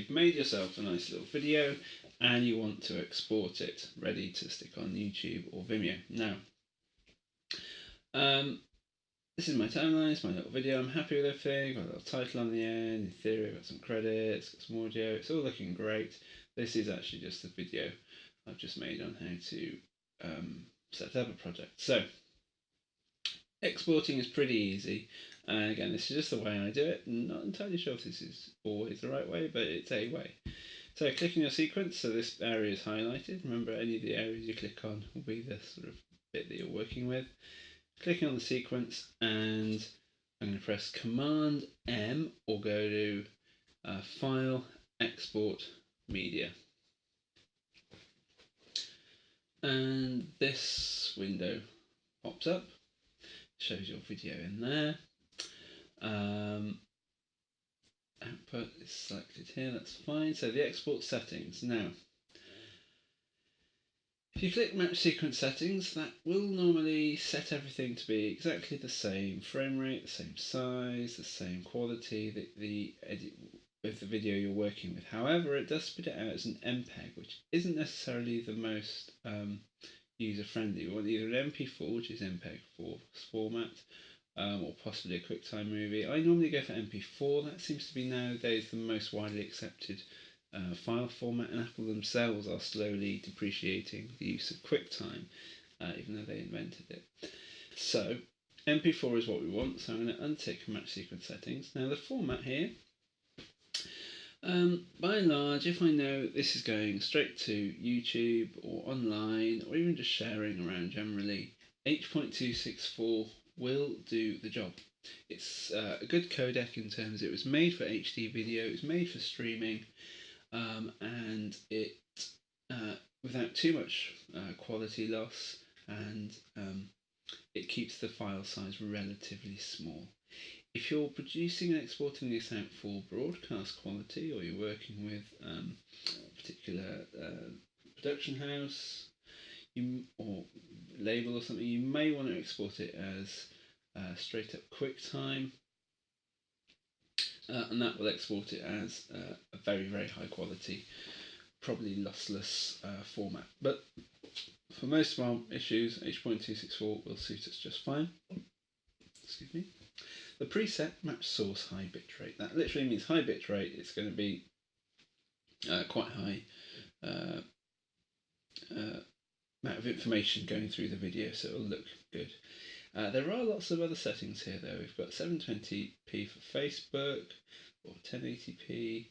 You've made yourself a nice little video and you want to export it ready to stick on YouTube or Vimeo. Now, this is my timeline, it's my little video. I'm happy with everything. Got a little title on the end. In theory, I've got some credits, got some audio. It's all looking great. This is actually just a video I've just made on how to set up a project. So, exporting is pretty easy. And again, this is just the way I do it. I'm not entirely sure if this is always the right way, but it's a way. So click on your sequence, so this area is highlighted. Remember, any of the areas you click on will be the sort of bit that you're working with. Clicking on the sequence, and I'm going to press Command M or go to File, Export, Media. And this window pops up, shows your video in there. Output is selected here, that's fine. So the export settings. Now, if you click Match Sequence Settings, that will normally set everything to be exactly the same frame rate, the same size, the same quality, the edit with the video you're working with. However, it does spit it out as an MPEG, which isn't necessarily the most user-friendly. We want either an MP4, which is MPEG 4 format, or possibly a QuickTime movie. I normally go for MP4. That seems to be nowadays the most widely accepted file format, and Apple themselves are slowly depreciating the use of QuickTime, even though they invented it. So MP4 is what we want, so I'm going to untick Match Sequence Settings. Now the format here, by and large, if I know this is going straight to YouTube or online, or even just sharing around generally, H.264 will do the job. It's a good codec in terms it was made for HD video, it was made for streaming, and it without too much quality loss, and it keeps the file size relatively small. If you're producing and exporting this out for broadcast quality, or you're working with a particular production house or label or something, you may want to export it as straight up QuickTime, and that will export it as a very, very high quality, probably lossless format. But for most of our issues, H.264 will suit us just fine. Excuse me. The preset match source high bitrate. That literally means high bitrate. It's going to be quite high amount of information going through the video, so it'll look good. There are lots of other settings here though. We've got 720p for Facebook or 1080p.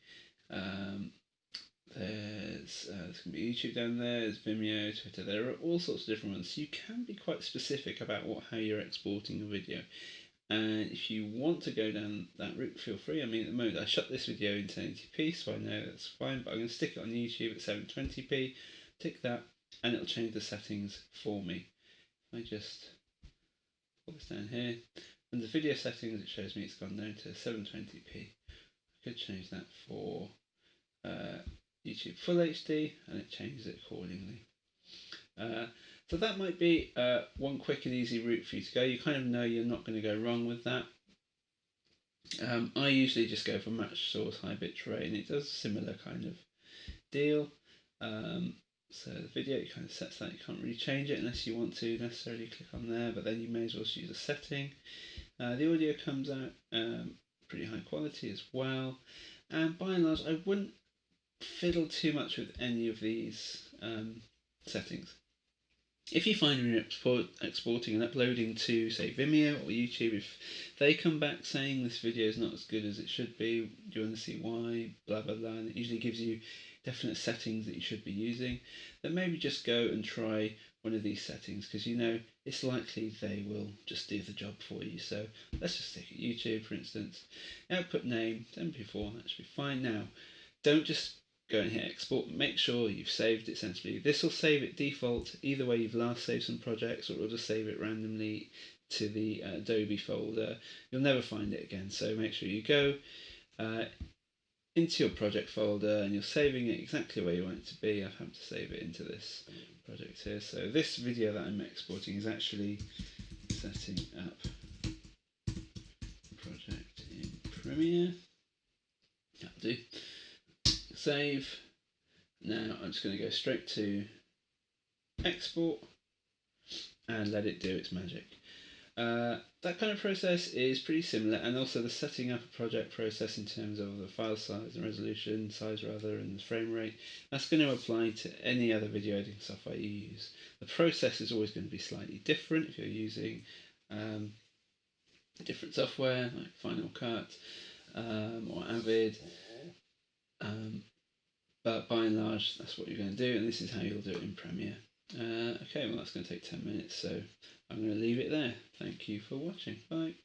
There's going to be YouTube down there, there's Vimeo, Twitter. There are all sorts of different ones. So you can be quite specific about how you're exporting a video. And if you want to go down that route, feel free. I mean, at the moment I shot this video in 1080p, so I know that's fine, but I'm going to stick it on YouTube at 720p, tick that, and it'll change the settings for me. I just pull this down here, under video settings it shows me it's gone down to 720p. I could change that for YouTube Full HD, and it changes it accordingly. So that might be one quick and easy route for you to go. You kind of know you're not going to go wrong with that. I usually just go for match source high bitrate, and it does a similar kind of deal. So the video, it kind of sets that. You can't really change it unless you want to necessarily click on there, but then you may as well use a setting. The audio comes out pretty high quality as well, and by and large I wouldn't fiddle too much with any of these settings. If you find when you're exporting and uploading to, say, Vimeo or YouTube, if they come back saying this video is not as good as it should be, do you want to see why, blah blah blah, and it usually gives you definite settings that you should be using, then maybe just go and try one of these settings, because you know it's likely they will just do the job for you. So let's just stick at YouTube, for instance. Output name, MP4, that should be fine. Now, don't just go in here, export, make sure you've saved it sensibly. This will save it default, either way you've last saved some projects, or it'll just save it randomly to the Adobe folder. You'll never find it again, so make sure you go into your project folder and you're saving it exactly where you want it to be. I've had to save it into this project here. So this video that I'm exporting is actually setting up project in Premiere. That'll do. save. Now I'm just going to go straight to export and let it do its magic. That kind of process is pretty similar, and also the setting up a project process in terms of the file size and resolution, and the frame rate, that's going to apply to any other video editing software you use. The process is always going to be slightly different if you're using different software like Final Cut or Avid, but by and large that's what you're going to do, and this is how you'll do it in Premiere. Okay, well that's going to take 10 minutes, so I'm going to leave it there. Thank you for watching. Bye.